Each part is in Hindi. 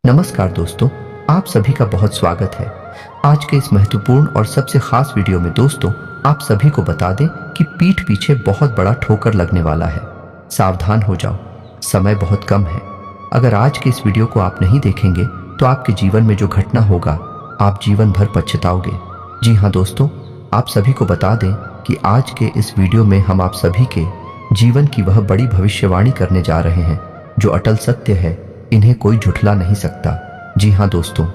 नमस्कार दोस्तों, आप सभी का बहुत स्वागत है। आज के इस महत्वपूर्ण और सबसे खास वीडियो में दोस्तों आप सभी को बता दें कि पीठ पीछे बहुत बड़ा ठोकर लगने वाला है। सावधान हो जाओ, समय बहुत कम है। अगर आज के इस वीडियो को आप नहीं देखेंगे तो आपके जीवन में जो घटना होगा आप जीवन भर पछताओगे। जी हाँ दोस्तों, आप सभी को बता दें कि आज के इस वीडियो में हम आप सभी के जीवन की वह बड़ी भविष्यवाणी करने जा रहे हैं जो अटल सत्य है, इन्हें कोई झुठला नहीं सकता। जी हाँ दोस्तों,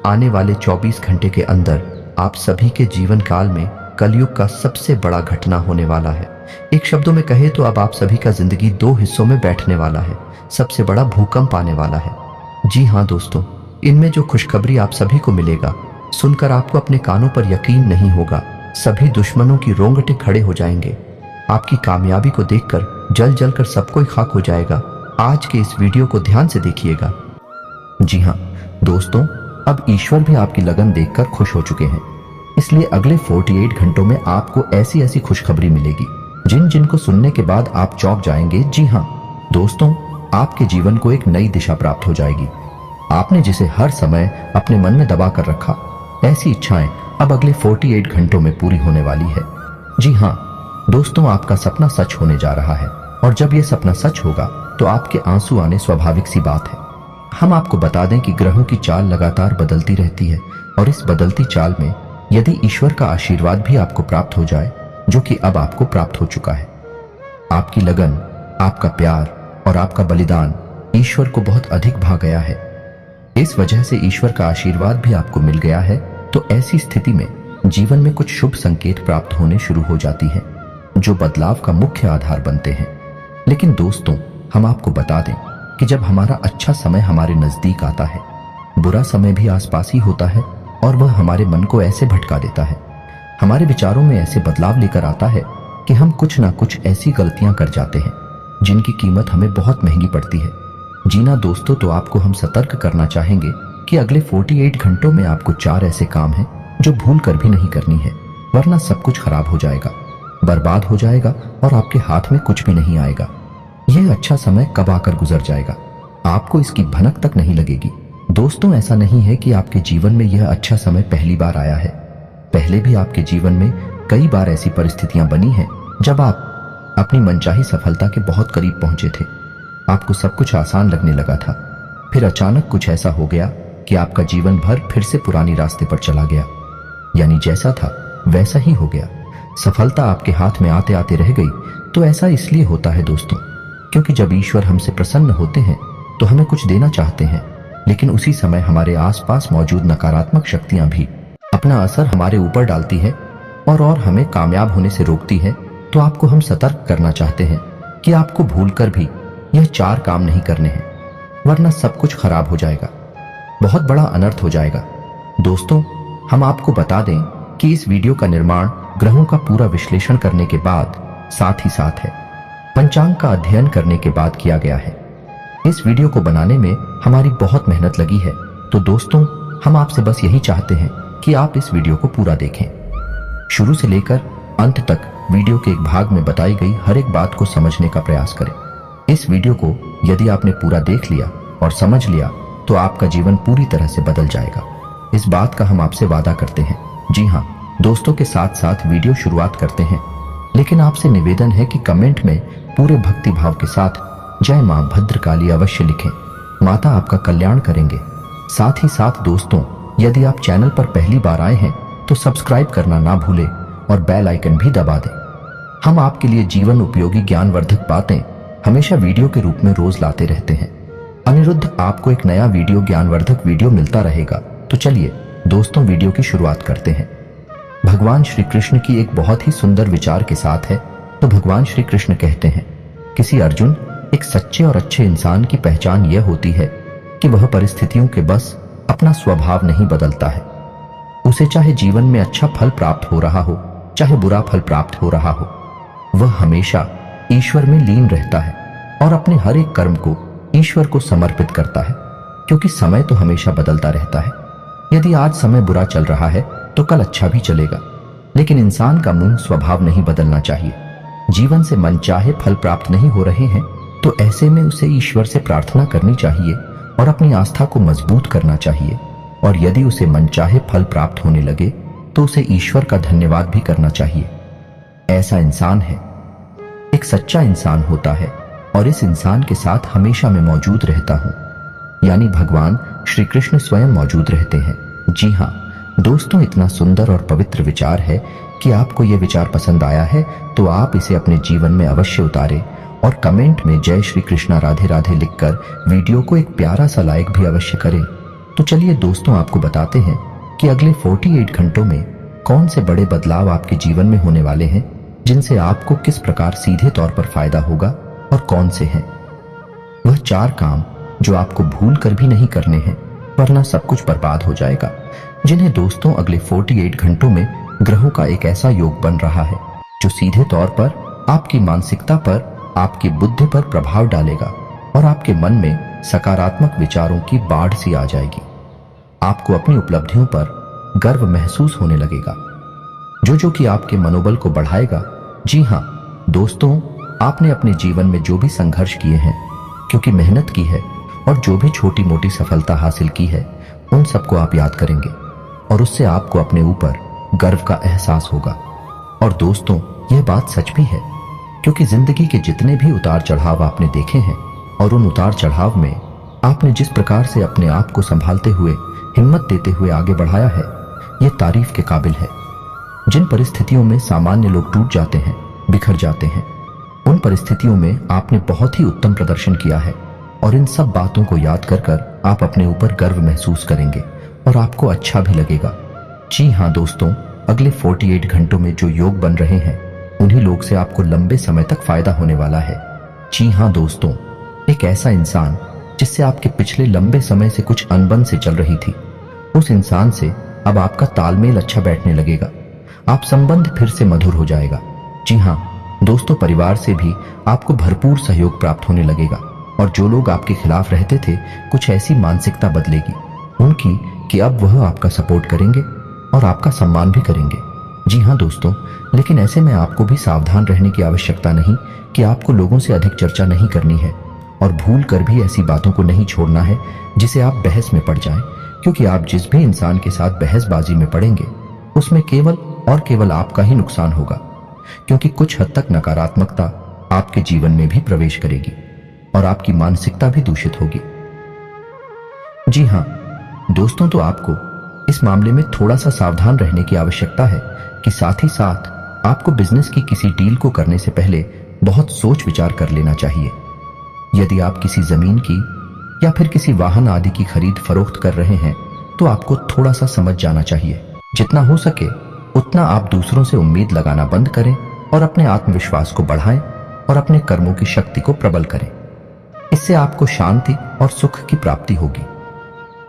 आने वाले 24 घंटे के अंदर आप सभी के जीवन काल में कलयुग का सबसे बड़ा घटना होने वाला है। एक शब्दों में कहे तो अब आप सभी का जिंदगी दो हिस्सों में बैठने वाला है। सबसे बड़ा भूकंप आने वाला है। जी हाँ दोस्तों, इनमें जो खुशखबरी आप सभी को मिलेगा सुनकर आपको अपने कानों पर यकीन नहीं होगा। सभी दुश्मनों की रोंगटे खड़े हो जाएंगे। आपकी कामयाबी को देखकर जल जल कर सब कोई खाक हो जाएगा। आज के इस वीडियो को ध्यान से देखिएगा। जी हाँ दोस्तों, अब ईश्वर भी आपकी लगन देखकर खुश हो चुके हैं, इसलिए अगले 48 घंटों में आपको ऐसी ऐसी खुशखबरी मिलेगी जिन जिन को सुनने के बाद आप चौंक जाएंगे। जी हाँ दोस्तों, आपके जीवन को एक नई दिशा प्राप्त हो जाएगी। आपने जिसे हर समय अपने मन में दबा कर रखा, ऐसी इच्छाएं अब अगले 48 घंटों में पूरी होने वाली है। जी हाँ दोस्तों, आपका सपना सच होने जा रहा है और जब यह सपना सच होगा तो आपके आंसू आने स्वाभाविक सी बात है। हम आपको बता दें कि ग्रहों की चाल लगातार बदलती रहती है और इस बदलती चाल में यदि ईश्वर का आशीर्वाद भी आपको प्राप्त हो जाए, जो कि अब आपको प्राप्त हो चुका है, आपकी लगन, आपका प्यार और आपका बलिदान ईश्वर को बहुत अधिक भा गया है। इस वजह से ईश्वर का आशीर्वाद भी आपको मिल गया है, तो ऐसी स्थिति में जीवन में कुछ शुभ संकेत प्राप्त होने शुरू हो जाती हैं, जो बदलाव का मुख्य आधार बनते हैं। लेकिन दोस्तों, हम आपको बता दें कि जब हमारा अच्छा समय हमारे नजदीक आता है, बुरा समय भी आसपास ही होता है और वह हमारे मन को ऐसे भटका देता है, हमारे विचारों में ऐसे बदलाव लेकर आता है कि हम कुछ ना कुछ ऐसी गलतियां कर जाते हैं जिनकी कीमत हमें बहुत महंगी पड़ती है। जी ना दोस्तों, तो आपको हम सतर्क करना चाहेंगे कि अगले 48 घंटों में आपको 4 ऐसे काम हैं जो भूल कर भी नहीं करनी है, वरना सब कुछ खराब हो जाएगा, बर्बाद हो जाएगा और आपके हाथ में कुछ भी नहीं आएगा। यह अच्छा समय कब आकर गुजर जाएगा, आपको इसकी भनक तक नहीं लगेगी। दोस्तों, ऐसा नहीं है कि आपके जीवन में यह अच्छा समय पहली बार आया है। पहले भी आपके जीवन में कई बार ऐसी परिस्थितियां बनी हैं जब आप अपनी मनचाही सफलता के बहुत करीब पहुंचे थे। आपको सब कुछ आसान लगने लगा था, फिर अचानक कुछ ऐसा हो गया कि आपका जीवन भर फिर से पुरानी रास्ते पर चला गया, यानी जैसा था वैसा ही हो गया। सफलता आपके हाथ में आते आते रह गई। तो ऐसा इसलिए होता है दोस्तों, क्योंकि जब ईश्वर हमसे प्रसन्न होते हैं तो हमें कुछ देना चाहते हैं, लेकिन उसी समय हमारे आसपास मौजूद नकारात्मक शक्तियां भी अपना असर हमारे ऊपर डालती है और हमें कामयाब होने से रोकती है। तो आपको हम सतर्क करना चाहते हैं कि आपको भूलकर भी यह 4 काम नहीं करने हैं, वरना सब कुछ खराब हो जाएगा, बहुत बड़ा अनर्थ हो जाएगा। दोस्तों, हम आपको बता दें कि इस वीडियो का निर्माण ग्रहों का पूरा विश्लेषण करने के बाद, साथ ही साथ है पंचांग का अध्ययन करने के बाद किया गया है। इस वीडियो को बनाने में हमारी बहुत मेहनत लगी है। तो दोस्तों, हम आपसे बस यही चाहते हैं कि आप इस वीडियो को पूरा देखें, शुरू से लेकर अंत तक वीडियो के एक भाग में बताई गई हर एक बात को समझने का प्रयास करें। इस वीडियो को यदि आपने पूरा देख लिया और समझ लिया तो आपका जीवन पूरी तरह से बदल जाएगा। इस बात का हम आपसे वादा करते हैं। जी हाँ दोस्तों, के साथ साथ वीडियो शुरुआत करते हैं, लेकिन आपसे निवेदन है कि कमेंट में पूरे भक्ति भाव के साथ जय मां भद्रकाली अवश्य लिखें। माता आपका कल्याण करेंगे। साथ ही साथ दोस्तों, यदि आप चैनल पर पहली बार आए हैं तो सब्सक्राइब करना ना भूलें और बेल आइकन भी दबा दें। हम आपके लिए जीवन उपयोगी ज्ञानवर्धक बातें हमेशा वीडियो के रूप में रोज लाते रहते हैं। अनिरुद्ध आपको एक नया वीडियो ज्ञानवर्धक वीडियो मिलता रहेगा। तो चलिए दोस्तों, वीडियो की शुरुआत करते हैं। भगवान श्री कृष्ण की एक बहुत ही सुंदर विचार के साथ है। तो भगवान श्री कृष्ण कहते हैं, किसी अर्जुन, एक सच्चे और अच्छे इंसान की पहचान यह होती है कि वह परिस्थितियों के बस अपना स्वभाव नहीं बदलता है। उसे चाहे जीवन में अच्छा फल प्राप्त हो रहा हो, चाहे बुरा फल प्राप्त हो रहा हो, वह हमेशा ईश्वर में लीन रहता है और अपने हर एक कर्म को ईश्वर को समर्पित करता है, क्योंकि समय तो हमेशा बदलता रहता है। यदि आज समय बुरा चल रहा है तो कल अच्छा भी चलेगा, लेकिन इंसान का मूल स्वभाव नहीं बदलना चाहिए। जीवन से मनचाहे फल प्राप्त नहीं हो रहे हैं तो ऐसे में उसे ईश्वर से प्रार्थना करनी चाहिए और अपनी आस्था को मजबूत करना चाहिए। और यदि उसे मनचाहे फल प्राप्त होने लगे तो उसे ईश्वर का धन्यवाद भी करना चाहिए। ऐसा इंसान है, एक सच्चा इंसान होता है और इस इंसान के साथ हमेशा मैं मौजूद रहता हूं, यानी भगवान श्री कृष्ण स्वयं मौजूद रहते हैं। जी हाँ दोस्तों, इतना सुंदर और पवित्र विचार है कि आपको यह विचार पसंद आया है तो आप इसे अपने जीवन में अवश्य उतारें और कमेंट में जय श्री कृष्णा राधे राधे लिखकर वीडियो को एक प्यारा सा लाइक भी अवश्य करें। तो चलिए दोस्तों, आपको बताते हैं कि अगले 48 घंटों में कौन से बड़े बदलाव आपके जीवन में होने वाले हैं, जिनसे आपको किस प्रकार सीधे तौर पर फायदा होगा और कौन से हैं। वह 4 काम जो आपको भूल कर भी नहीं करने हैं, वरना सब कुछ बर्बाद हो जाएगा, जिन्हें दोस्तों अगले 48 घंटों में ग्रहों का एक ऐसा योग बन रहा है जो सीधे तौर पर आपकी मानसिकता पर, आपकी बुद्धि पर प्रभाव डालेगा और आपके मन में सकारात्मक विचारों की बाढ़ सी आ जाएगी। आपको अपनी उपलब्धियों पर गर्व महसूस होने लगेगा, जो कि आपके मनोबल को बढ़ाएगा। जी हाँ दोस्तों, आपने अपने जीवन में जो भी संघर्ष किए हैं, क्योंकि मेहनत की है और जो भी छोटी मोटी सफलता हासिल की है, उन सबको आप याद करेंगे और उससे आपको अपने ऊपर गर्व का एहसास होगा। और दोस्तों, यह बात सच भी है, क्योंकि जिंदगी के जितने भी उतार चढ़ाव आपने देखे हैं और उन उतार चढ़ाव में आपने जिस प्रकार से अपने आप को संभालते हुए, हिम्मत देते हुए आगे बढ़ाया है, यह तारीफ के काबिल है। जिन परिस्थितियों में सामान्य लोग टूट जाते हैं, बिखर जाते हैं, उन परिस्थितियों में आपने बहुत ही उत्तम प्रदर्शन किया है और इन सब बातों को याद कर कर आप अपने ऊपर गर्व महसूस करेंगे और आपको अच्छा भी लगेगा। जी हाँ दोस्तों, अगले 48 घंटों में जो योग बन रहे हैं, उन्हीं लोग से आपको लंबे समय तक फायदा होने वाला है। जी हाँ दोस्तों, एक ऐसा इंसान जिससे आपके पिछले लंबे समय से कुछ अनबन से चल रही थी, उस इंसान से अब आपका तालमेल अच्छा बैठने लगेगा, आप संबंध फिर से मधुर हो जाएगा। जी हाँ दोस्तों, परिवार से भी आपको भरपूर सहयोग प्राप्त होने लगेगा और जो लोग आपके खिलाफ रहते थे, कुछ ऐसी मानसिकता बदलेगी उनकी कि अब वह आपका सपोर्ट करेंगे और आपका सम्मान भी करेंगे। जी हाँ दोस्तों, लेकिन ऐसे में आपको भी सावधान रहने की आवश्यकता नहीं कि आपको लोगों से अधिक चर्चा नहीं करनी है और भूल कर भी ऐसी बातों को नहीं छोड़ना है जिसे आप बहस में पड़ जाएं, क्योंकि आप जिस भी इंसान के साथ बहसबाजी में पड़ेंगे, उसमें केवल और केवल आपका ही नुकसान होगा, क्योंकि कुछ हद तक नकारात्मकता आपके जीवन में भी प्रवेश करेगी और आपकी मानसिकता भी दूषित होगी। जी हाँ दोस्तों, तो आपको इस मामले में थोड़ा सा सावधान रहने की आवश्यकता है कि साथ ही साथ आपको बिजनेस की किसी डील को करने से पहले बहुत सोच विचार कर लेना चाहिए। यदि आप किसी जमीन की या फिर किसी वाहन आदि की खरीद फरोख्त कर रहे हैं, तो आपको थोड़ा सा समझ जाना चाहिए। जितना हो सके उतना आप दूसरों से उम्मीद लगाना बंद करें और अपने आत्मविश्वास को बढ़ाएं और अपने कर्मों की शक्ति को प्रबल करें। इससे आपको शांति और सुख की प्राप्ति होगी।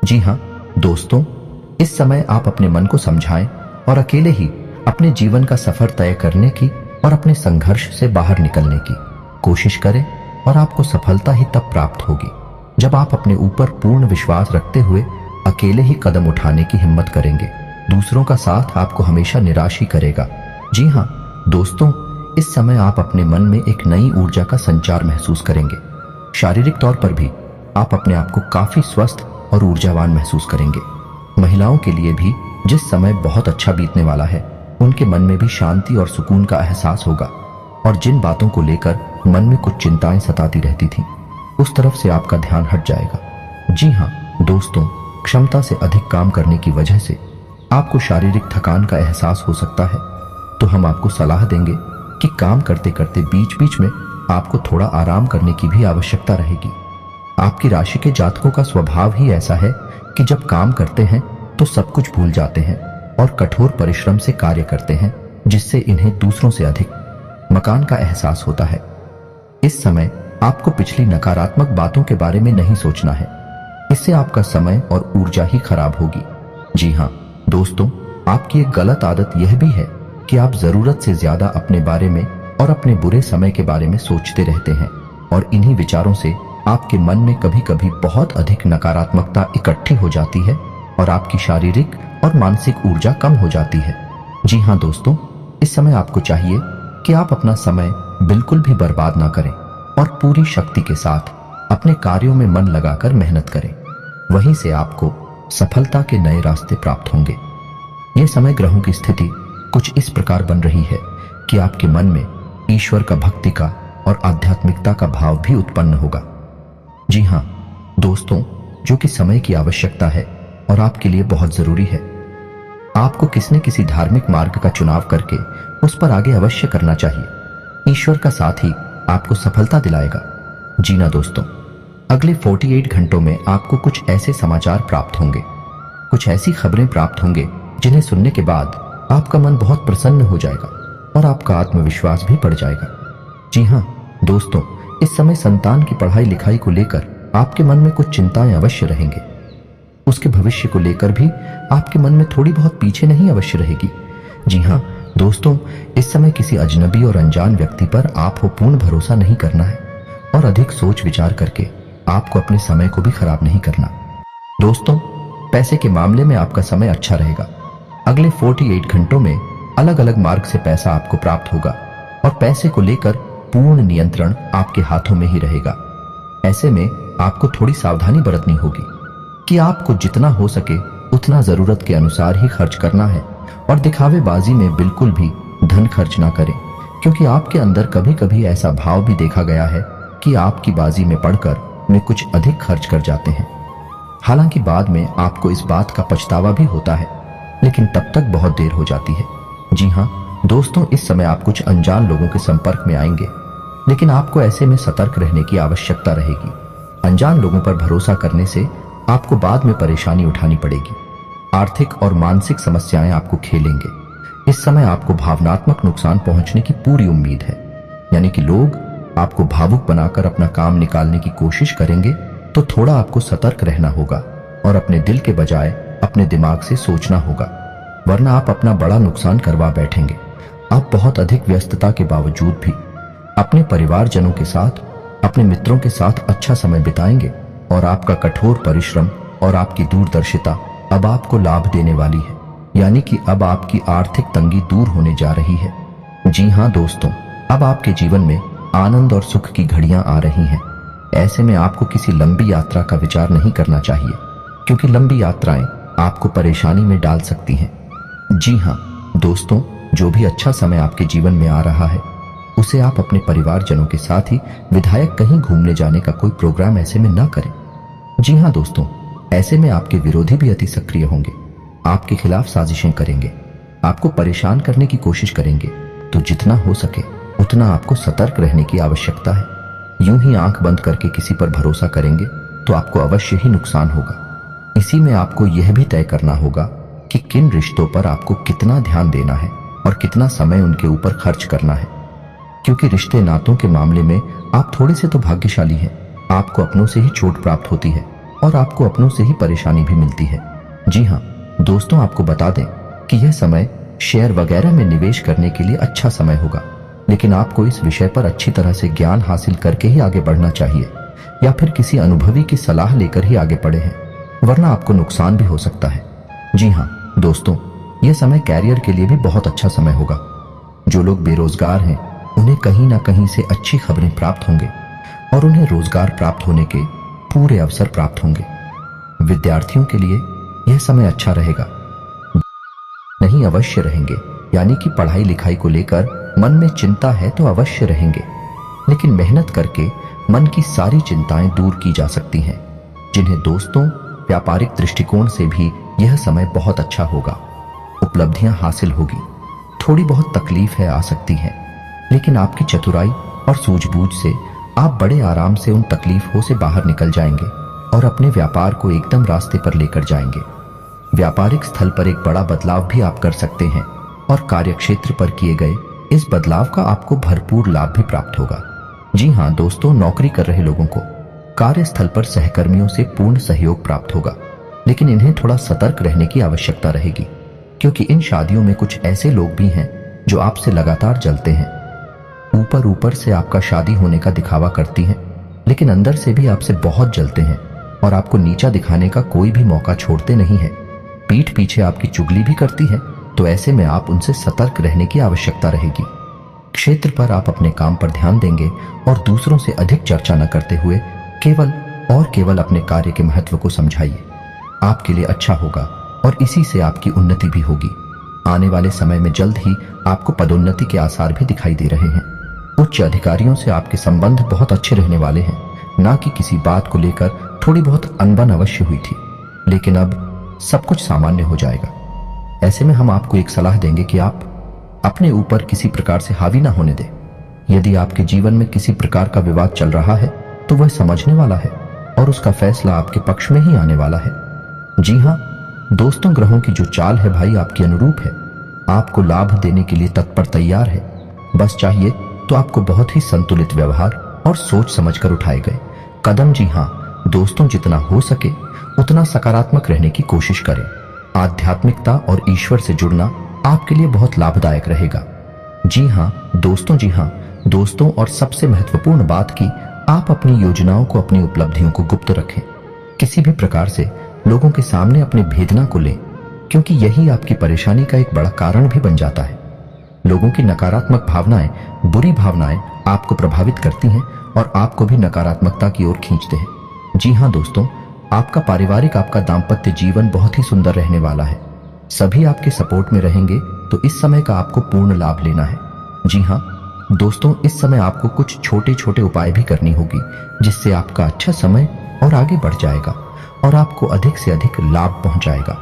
जी हाँ दोस्तों, इस समय आप अपने मन को समझाएं और अकेले ही अपने जीवन का सफर तय करने की और अपने संघर्ष से बाहर निकलने की कोशिश करें और आपको सफलता ही तब प्राप्त होगी जब आप अपने ऊपर पूर्ण विश्वास रखते हुए अकेले ही कदम उठाने की हिम्मत करेंगे। दूसरों का साथ आपको हमेशा निराश ही करेगा। जी हाँ दोस्तों, इस समय आप अपने मन में एक नई ऊर्जा का संचार महसूस करेंगे। शारीरिक तौर पर भी आप अपने आप को काफी स्वस्थ और ऊर्जावान महसूस करेंगे। महिलाओं के लिए भी जिस समय बहुत अच्छा बीतने वाला है, उनके मन में भी शांति और सुकून का एहसास होगा और जिन बातों को लेकर मन में कुछ चिंताएं सताती रहती थीं, उस तरफ से आपका ध्यान हट जाएगा। जी हाँ दोस्तों, क्षमता से अधिक काम करने की वजह से आपको शारीरिक थकान का एहसास हो सकता है, तो हम आपको सलाह देंगे कि काम करते करते बीच बीच में आपको थोड़ा आराम करने की भी आवश्यकता रहेगी। आपकी राशि के जातकों का स्वभाव ही ऐसा है कि जब काम करते हैं तो सब कुछ भूल जाते हैं और कठोर परिश्रम से कार्य करते हैं, जिससे इन्हें दूसरों से अधिक मकान का एहसास होता है। इस समय आपको पिछली नकारात्मक बातों के बारे में नहीं सोचना है, इससे आपका समय और ऊर्जा ही खराब होगी। जी हाँ दोस्तों, आपकी एक गलत आदत यह भी है कि आप जरूरत से ज्यादा अपने बारे में और अपने बुरे समय के बारे में सोचते रहते हैं और इन्हीं विचारों से आपके मन में कभी कभी बहुत अधिक नकारात्मकता इकट्ठी हो जाती है और आपकी शारीरिक और मानसिक ऊर्जा कम हो जाती है। जी हाँ दोस्तों, इस समय आपको चाहिए कि आप अपना समय बिल्कुल भी बर्बाद ना करें और पूरी शक्ति के साथ अपने कार्यों में मन लगाकर मेहनत करें। वहीं से आपको सफलता के नए रास्ते प्राप्त होंगे। यह समय ग्रहों की स्थिति कुछ इस प्रकार बन रही है कि आपके मन में ईश्वर का, भक्ति का और आध्यात्मिकता का भाव भी उत्पन्न होगा। जी हां दोस्तों, जो कि समय की आवश्यकता है और आपके लिए बहुत जरूरी है। आपको किसी न किसी धार्मिक मार्ग का चुनाव करके उस पर आगे अवश्य करना चाहिए। ईश्वर का साथ ही आपको सफलता दिलाएगा। जी ना दोस्तों, अगले 48 घंटों में आपको कुछ ऐसे समाचार प्राप्त होंगे, कुछ ऐसी खबरें प्राप्त होंगे जिन्हें सुनने के बाद आपका मन बहुत प्रसन्न हो जाएगा और आपका आत्मविश्वास भी बढ़ जाएगा। जी हाँ दोस्तों, इस समय संतान की पढ़ाई लिखाई को लेकर आपके मन में कुछ चिंताएं अवश्य रहेंगे। उसके भविष्य को लेकर भी आपके मन में थोड़ी बहुत पीछे नहीं अवश्य रहेगी। जी हाँ दोस्तों, इस समय किसी अजनबी और अनजान व्यक्ति पर आपको पूर्ण भरोसा नहीं करना है और अधिक सोच विचार करके आपको अपने समय को भी खराब नहीं करना। दोस्तों, पैसे के मामले में आपका समय अच्छा रहेगा। अगले 48 घंटों में अलग अलग मार्ग से पैसा आपको प्राप्त होगा और पैसे को लेकर पूर्ण नियंत्रण आपके हाथों में ही रहेगा। ऐसे में आपको थोड़ी सावधानी बरतनी होगी कि आपको जितना हो सके उतना जरूरत के अनुसार ही खर्च करना है और दिखावेबाजी में बिल्कुल भी धन खर्च ना करें, क्योंकि आपके अंदर कभी कभी ऐसा भाव भी देखा गया है कि आपकी बाजी में पड़कर वे कुछ अधिक खर्च कर जाते हैं। हालांकि बाद में आपको इस बात का पछतावा भी होता है, लेकिन तब तक बहुत देर हो जाती है। जी हाँ दोस्तों, इस समय आप कुछ अनजान लोगों के संपर्क में आएंगे, लेकिन आपको ऐसे में सतर्क रहने की आवश्यकता रहेगी। अनजान लोगों पर भरोसा करने से आपको बाद में परेशानी उठानी पड़ेगी। आर्थिक और मानसिक समस्याएं आपको खेलेंगे। इस समय आपको भावनात्मक नुकसान पहुंचने की पूरी उम्मीद है, यानी कि लोग आपको भावुक बनाकर अपना काम निकालने की कोशिश करेंगे, तो थोड़ा आपको सतर्क रहना होगा और अपने दिल के बजाय अपने दिमाग से सोचना होगा, वरना आप अपना बड़ा नुकसान करवा बैठेंगे। आप बहुत अधिक व्यस्तता के बावजूद भी अपने परिवारजनों के साथ, अपने मित्रों के साथ अच्छा समय बिताएंगे और आपका कठोर परिश्रम और आपकी दूरदर्शिता अब आपको लाभ देने वाली है, यानी कि अब आपकी आर्थिक तंगी दूर होने जा रही है। जी हाँ दोस्तों, अब आपके जीवन में आनंद और सुख की घड़ियां आ रही हैं। ऐसे में आपको किसी लंबी यात्रा का विचार नहीं करना चाहिए, क्योंकि लंबी यात्राएं आपको परेशानी में डाल सकती हैं। जी हाँ दोस्तों, जो भी अच्छा समय आपके जीवन में आ रहा है उसे आप अपने परिवारजनों के साथ ही विधायक कहीं घूमने जाने का कोई प्रोग्राम ऐसे में ना करें। जी हाँ दोस्तों, ऐसे में आपके विरोधी भी अति सक्रिय होंगे, आपके खिलाफ साजिशें करेंगे, आपको परेशान करने की कोशिश करेंगे। तो जितना हो सके उतना आपको सतर्क रहने की आवश्यकता है। यूं ही आंख बंद करके किसी पर भरोसा करेंगे तो आपको अवश्य ही नुकसान होगा। इसी में आपको यह भी तय करना होगा कि किन रिश्तों पर आपको कितना ध्यान देना है और कितना समय उनके ऊपर खर्च करना है, क्योंकि रिश्ते नातों के मामले में आप थोड़े से तो भाग्यशाली हैं। आपको अपनों से ही चोट प्राप्त होती है और आपको अपनों से ही परेशानी भी मिलती है। जी हाँ दोस्तों, आपको बता दें कि यह समय शेयर वगैरह में निवेश करने के लिए अच्छा समय होगा, लेकिन आपको इस विषय पर अच्छी तरह से ज्ञान हासिल करके ही आगे बढ़ना चाहिए, या फिर किसी अनुभवी की सलाह लेकर ही आगे बढ़े हैं, वरना आपको नुकसान भी हो सकता है। जी हाँ दोस्तों, यह समय कैरियर के लिए भी बहुत अच्छा समय होगा। जो लोग बेरोजगार हैं उन्हें कहीं ना कहीं से अच्छी खबरें प्राप्त होंगे और उन्हें रोजगार प्राप्त होने के पूरे अवसर प्राप्त होंगे। विद्यार्थियों के लिए यह समय अच्छा रहेगा, नहीं अवश्य रहेंगे, यानी कि पढ़ाई लिखाई को लेकर मन में चिंता है तो अवश्य रहेंगे, लेकिन मेहनत करके मन की सारी चिंताएं दूर की जा सकती हैं। जिन्हें दोस्तों व्यापारिक दृष्टिकोण से भी यह समय बहुत अच्छा होगा। उपलब्धियां हासिल होगी, थोड़ी बहुत तकलीफें आ सकती हैं, लेकिन आपकी चतुराई और सूझबूझ से आप बड़े आराम से उन तकलीफों से बाहर निकल जाएंगे और अपने व्यापार को एकदम रास्ते पर लेकर जाएंगे। व्यापारिक स्थल पर एक बड़ा बदलाव भी आप कर सकते हैं और कार्यक्षेत्र पर किए गए इस बदलाव का आपको भरपूर लाभ भी प्राप्त होगा। जी हाँ दोस्तों, नौकरी कर रहे लोगों को कार्यस्थल पर सहकर्मियों से पूर्ण सहयोग प्राप्त होगा, लेकिन इन्हें थोड़ा सतर्क रहने की आवश्यकता रहेगी, क्योंकि इन शादियों में कुछ ऐसे लोग भी हैं जो आपसे लगातार जलते हैं। ऊपर ऊपर से आपका शादी होने का दिखावा करती हैं, लेकिन अंदर से भी आपसे बहुत जलते हैं और आपको नीचा दिखाने का कोई भी मौका छोड़ते नहीं है। पीठ पीछे आपकी चुगली भी करती है, तो ऐसे में आप उनसे सतर्क रहने की आवश्यकता रहेगी। क्षेत्र पर आप अपने काम पर ध्यान देंगे और दूसरों से अधिक चर्चा न करते हुए केवल और केवल अपने कार्य के महत्व को समझाइए। आपके लिए अच्छा होगा और इसी से आपकी उन्नति भी होगी। आने वाले समय में जल्द ही आपको पदोन्नति के आसार भी दिखाई दे रहे हैं। उच्च अधिकारियों से आपके संबंध बहुत अच्छे रहने वाले हैं। ना कि किसी बात को लेकर थोड़ी बहुत अनबन अवश्य हुई थी, लेकिन अब सब कुछ सामान्य हो जाएगा। ऐसे में हम आपको एक सलाह देंगे कि आप अपने ऊपर किसी प्रकार से हावी ना होने दें। यदि आपके जीवन में किसी प्रकार का विवाद चल रहा है तो वह समझने वाला है और उसका फैसला आपके पक्ष में ही आने वाला है। जी हाँ दोस्तों, ग्रहों की जो चाल है भाई आपके अनुरूप है। आपको लाभ देने के लिए तत्पर तैयार है। बस चाहिए तो आपको बहुत ही संतुलित व्यवहार और सोच समझकर उठाए गए कदम। जी हाँ दोस्तों, जितना हो सके उतना सकारात्मक रहने की कोशिश करें। आध्यात्मिकता और ईश्वर से जुड़ना आपके लिए बहुत लाभदायक रहेगा। जी हाँ दोस्तों, और सबसे महत्वपूर्ण बात कि आप अपनी योजनाओं को, अपनी उपलब्धियों को गुप्त रखें। किसी भी प्रकार से लोगों के सामने अपने भेद ना को लें, क्योंकि यही आपकी परेशानी का एक बड़ा कारण भी बन जाता है। लोगों की नकारात्मक भावनाएं, बुरी भावनाएं आपको प्रभावित करती हैं और आपको भी नकारात्मकता की ओर खींचते हैं। जी हाँ दोस्तों, आपका पारिवारिक, आपका दाम्पत्य जीवन बहुत ही सुंदर रहने वाला है। सभी आपके सपोर्ट में रहेंगे, तो इस समय का आपको पूर्ण लाभ लेना है। जी हाँ दोस्तों, इस समय आपको कुछ छोटे छोटे उपाय भी करनी होगी, जिससे आपका अच्छा समय और आगे बढ़ जाएगा और आपको अधिक से अधिक लाभ पहुंचाएगा।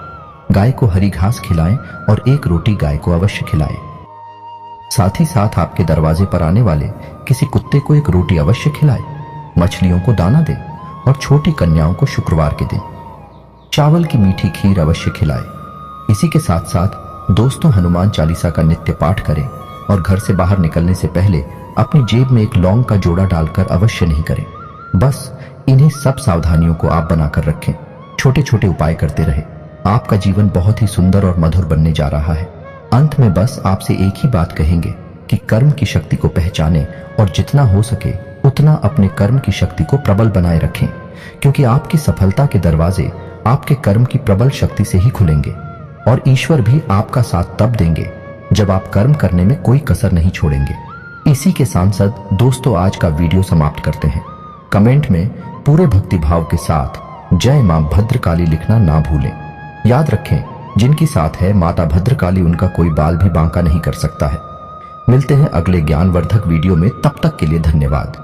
गाय को हरी घास खिलाएं और एक रोटी गाय को अवश्य खिलाएं। साथ ही साथ आपके दरवाजे पर आने वाले किसी कुत्ते को एक रोटी अवश्य खिलाएं। मछलियों को दाना दें और छोटी कन्याओं को शुक्रवार के दिन चावल की मीठी खीर अवश्य खिलाएं। इसी के साथ साथ दोस्तों, हनुमान चालीसा का नित्य पाठ करें और घर से बाहर निकलने से पहले अपनी जेब में एक लौंग का जोड़ा डालकर अवश्य नहीं करें। बस इन्हीं सब सावधानियों को आप बनाकर रखें। छोटे छोटे उपाय करते रहे। आपका जीवन बहुत ही सुंदर और मधुर बनने जा रहा है। अंत में बस आपसे एक ही बात कहेंगे कि कर्म की शक्ति को पहचानें और जितना हो सके उतना अपने कर्म की शक्ति को प्रबल बनाए रखें, क्योंकि आपकी सफलता के दरवाजे आपके कर्म की प्रबल शक्ति से ही खुलेंगे और ईश्वर भी आपका साथ तब देंगे जब आप कर्म करने में कोई कसर नहीं छोड़ेंगे। इसी के सांसद दोस्तों, आज का वीडियो समाप्त करते हैं। कमेंट में पूरे भक्ति भाव के साथ जय मां भद्रकाली लिखना ना भूलें। याद रखें, जिनकी साथ है माता भद्रकाली, उनका कोई बाल भी बांका नहीं कर सकता है। मिलते हैं अगले ज्ञानवर्धक वीडियो में, तब तक के लिए धन्यवाद।